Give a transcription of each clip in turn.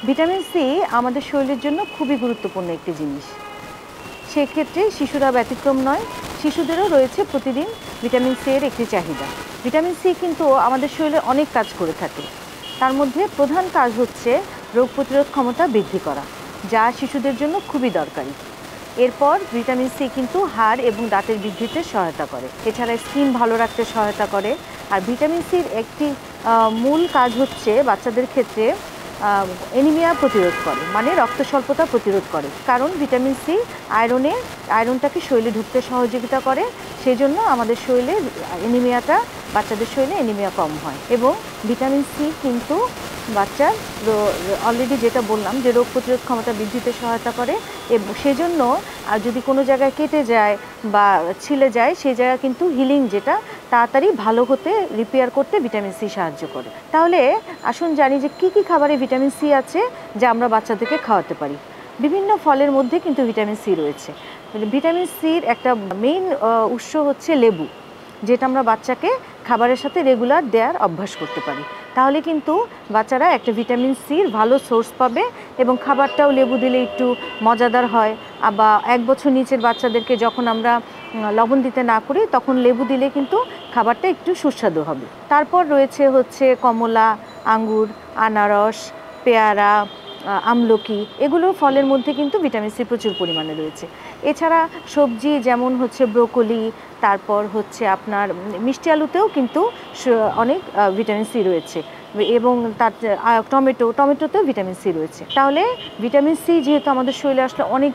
Vitamin C আমাদের শরীরের জন্য খুবই গুরুত্বপূর্ণ একটি জিনিস। সেক্ষেত্রে শিশুরা ব্যতিক্রম নয়, শিশুদেরও রয়েছে প্রতিদিন ভিটামিন সি এর একটি চাহিদা। ভিটামিন সি কিন্তু আমাদের শরীরে অনেক কাজ করে থাকে। তার মধ্যে প্রধান কাজ হচ্ছে রোগ প্রতিরোধ ক্ষমতা বৃদ্ধি করা, যা শিশুদের জন্য খুবই দরকারি। এরপর ভিটামিন সি কিন্তু হাড় এবং দাঁতের বৃদ্ধিতে সহায়তা করে, এছাড়া স্কিন ভালো রাখতে সহায়তা করে। আর ভিটামিন সির একটি মূল কাজ হচ্ছে বাচ্চাদের ক্ষেত্রে অ্যানিমিয়া প্রতিরোধ করে, মানে রক্ত স্বল্পতা প্রতিরোধ করে। কারণ ভিটামিন সি আয়রনটাকে শরীরে ঢুকতে সহযোগিতা করে, সেই জন্য আমাদের শরীরে বাচ্চাদের শরীরে অ্যানিমিয়া কম হয়। এবং ভিটামিন সি কিন্তু বাচ্চার অলরেডি যেটা বললাম যে রোগ প্রতিরোধ ক্ষমতা বৃদ্ধিতে সহায়তা করে, এবং সেজন্য আর যদি কোনো জায়গায় কেটে যায় বা ছিলে যায়, সেই জায়গা কিন্তু হিলিং, যেটা তাড়াতাড়ি ভালো হতে, রিপেয়ার করতে ভিটামিন সি সাহায্য করে। তাহলে আসুন জানি যে কী কী খাবারে ভিটামিন সি আছে যা আমরা বাচ্চাদেরকে খাওয়াতে পারি। বিভিন্ন ফলের মধ্যে কিন্তু ভিটামিন সি রয়েছে। ভিটামিন সির একটা মেইন উৎস হচ্ছে লেবু, যেটা আমরা বাচ্চাকে খাবারের সাথে রেগুলার দেওয়ার অভ্যাস করতে পারি। তাহলে কিন্তু বাচ্চারা একটা ভিটামিন সির ভালো সোর্স পাবে, এবং খাবারটাও লেবু দিলে একটু মজাদার হয়। বা 1 বছর নিচের বাচ্চাদেরকে যখন আমরা লবণ দিতে না করি, তখন লেবু দিলে কিন্তু খাবারটা একটু সুস্বাদু হবে। তারপর রয়েছে হচ্ছে কমলা, আঙ্গুর, আনারস, পেয়ারা, আমলকি, এগুলো ফলের মধ্যে কিন্তু ভিটামিন সি প্রচুর পরিমাণে রয়েছে। এছাড়া সবজি যেমন হচ্ছে ব্রোকলি, তারপর হচ্ছে আপনার মিষ্টি আলুতেও কিন্তু অনেক ভিটামিন সি রয়েছে, এবং তার টমেটোতেও ভিটামিন সি রয়েছে। তাহলে ভিটামিন সি যেহেতু আমাদের শরীরে আসলে অনেক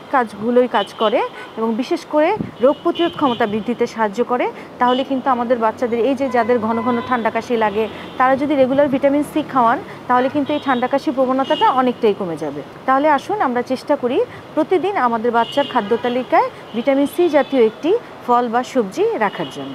কাজ করে, এবং বিশেষ করে রোগ প্রতিরোধ ক্ষমতা বৃদ্ধিতে সাহায্য করে, তাহলে কিন্তু আমাদের বাচ্চাদের, এই যে যাদের ঘন ঘন ঠান্ডা কাশি লাগে, তারা যদি রেগুলার ভিটামিন সি খাওয়ান, তাহলে কিন্তু এই ঠান্ডা কাশির প্রবণতাটা অনেকটাই কমে যাবে। তাহলে আসুন আমরা চেষ্টা করি প্রতিদিন আমাদের বাচ্চার খাদ্য তালিকায় ভিটামিন সি জাতীয় একটি ফল বা সবজি রাখার জন্য।